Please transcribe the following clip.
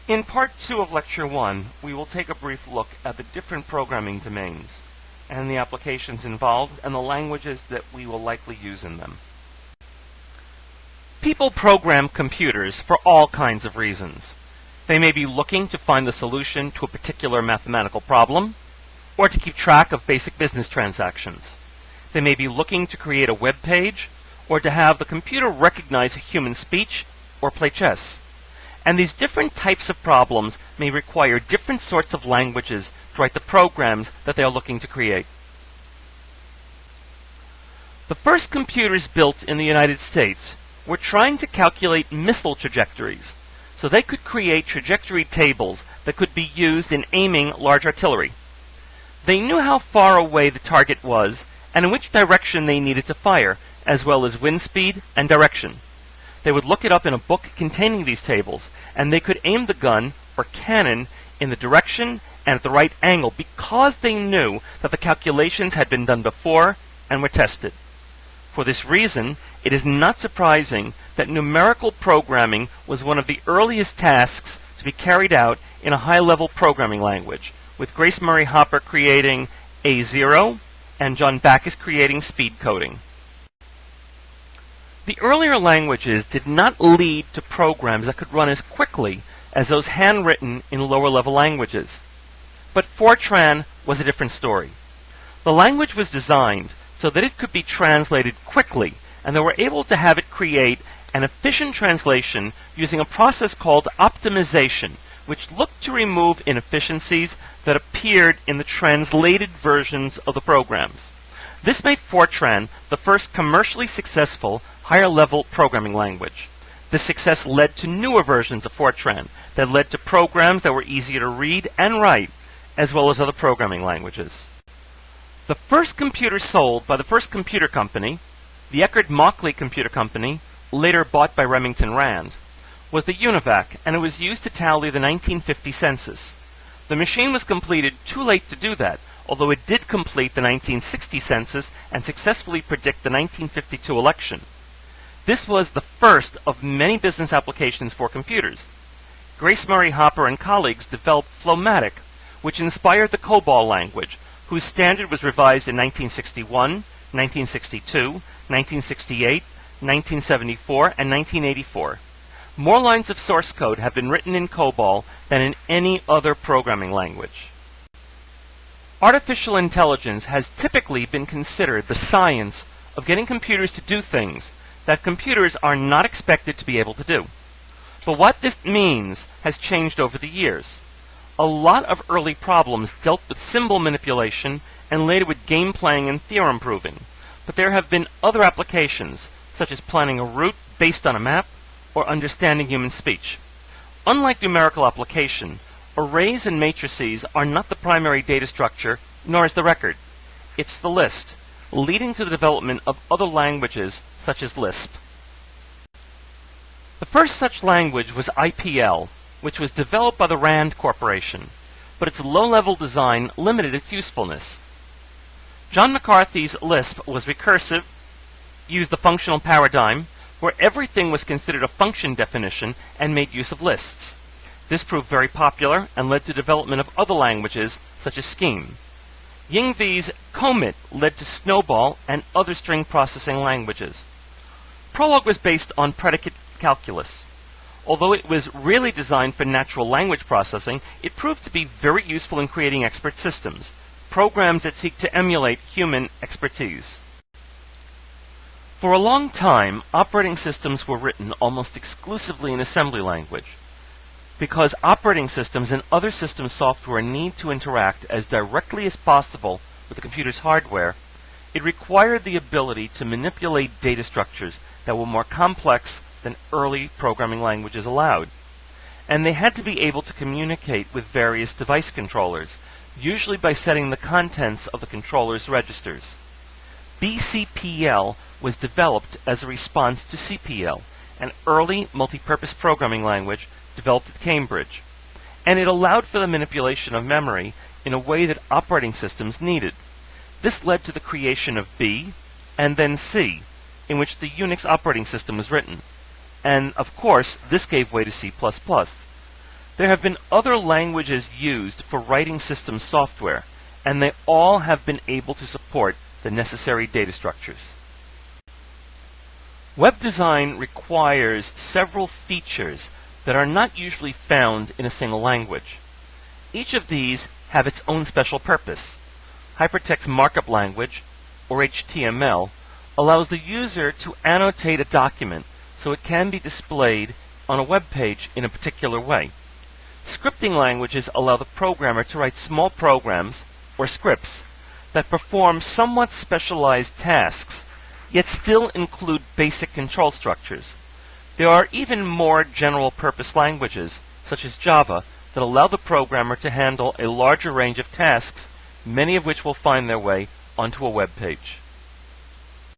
In Part 2 of Lecture 1, we will take a brief look at the different programming domains and the applications involved and the languages that we will likely use in them. People program computers for all kinds of reasons. They may be looking to find the solution to a particular mathematical problem, or to keep track of basic business transactions. They may be looking to create a web page, or to have the computer recognize human speech, or play chess. And these different types of problems may require different sorts of languages to write the programs that they are looking to create. The first computers built in the United States were trying to calculate missile trajectories, so they could create trajectory tables that could be used in aiming large artillery. They knew how far away the target was and in which direction they needed to fire, as well as wind speed and direction. They would look it up in a book containing these tables, and they could aim the gun or cannon in the direction and at the right angle because they knew that the calculations had been done before and were tested. For this reason, it is not surprising that numerical programming was one of the earliest tasks to be carried out in a high-level programming language, with Grace Murray Hopper creating A0 and John Backus creating speed coding. The earlier languages did not lead to programs that could run as quickly as those handwritten in lower-level languages. But FORTRAN was a different story. The language was designed so that it could be translated quickly, and they were able to have it create an efficient translation using a process called optimization, which looked to remove inefficiencies that appeared in the translated versions of the programs. This made FORTRAN the first commercially successful higher-level programming language. This success led to newer versions of FORTRAN that led to programs that were easier to read and write, as well as other programming languages. The first computer sold by the first computer company, the Eckerd-Mauchly Computer Company, later bought by Remington Rand, was the UNIVAC, and it was used to tally the 1950 census. The machine was completed too late to do that, although it did complete the 1960 census and successfully predict the 1952 election. This was the first of many business applications for computers. Grace Murray Hopper and colleagues developed Flowmatic, which inspired the COBOL language, whose standard was revised in 1961, 1962, 1968, 1974, and 1984. More lines of source code have been written in COBOL than in any other programming language. Artificial intelligence has typically been considered the science of getting computers to do things that computers are not expected to be able to do. But what this means has changed over the years. A lot of early problems dealt with symbol manipulation and later with game playing and theorem proving. But there have been other applications, such as planning a route based on a map or understanding human speech. Unlike numerical application, arrays and matrices are not the primary data structure, nor is the record. It's the list, leading to the development of other languages such as Lisp. The first such language was IPL, which was developed by the Rand Corporation, but its low-level design limited its usefulness. John McCarthy's Lisp was recursive, used the functional paradigm, where everything was considered a function definition and made use of lists. This proved very popular and led to development of other languages, such as Scheme. Yingvi's Comit led to Snowball and other string processing languages. Prolog was based on predicate calculus. Although it was really designed for natural language processing, it proved to be very useful in creating expert systems, programs that seek to emulate human expertise. For a long time, operating systems were written almost exclusively in assembly language. Because operating systems and other system software need to interact as directly as possible with the computer's hardware, it required the ability to manipulate data structures that were more complex than early programming languages allowed. And they had to be able to communicate with various device controllers, usually by setting the contents of the controller's registers. BCPL was developed as a response to CPL, an early multi-purpose programming language developed at Cambridge, and it allowed for the manipulation of memory in a way that operating systems needed. This led to the creation of B and then C, in which the Unix operating system was written. And, of course, this gave way to C++. There have been other languages used for writing system software, and they all have been able to support the necessary data structures. Web design requires several features that are not usually found in a single language. Each of these have its own special purpose. Hypertext Markup Language, or HTML, allows the user to annotate a document so it can be displayed on a web page in a particular way. Scripting languages allow the programmer to write small programs, or scripts, that perform somewhat specialized tasks, yet still include basic control structures. There are even more general-purpose languages, such as Java, that allow the programmer to handle a larger range of tasks, many of which will find their way onto a web page.